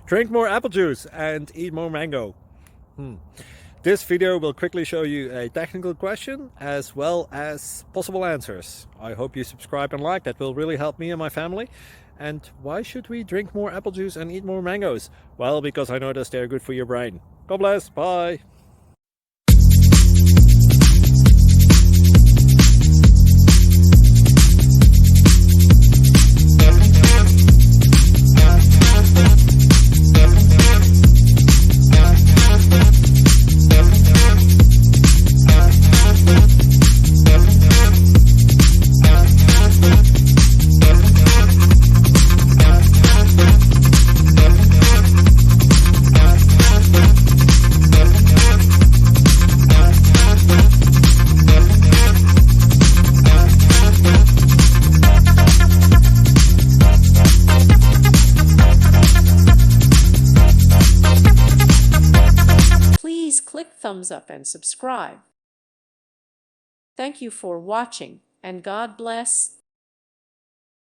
Drink more apple juice and eat more mango. This video will quickly show you a technical question as well as possible answers. I hope you subscribe and like, that will really help me and my family. And why should we drink more apple juice and eat more mangoes? Well, because I noticed they're good for your brain. God bless, bye! Please click thumbs up and subscribe. Thank you for watching, and God bless.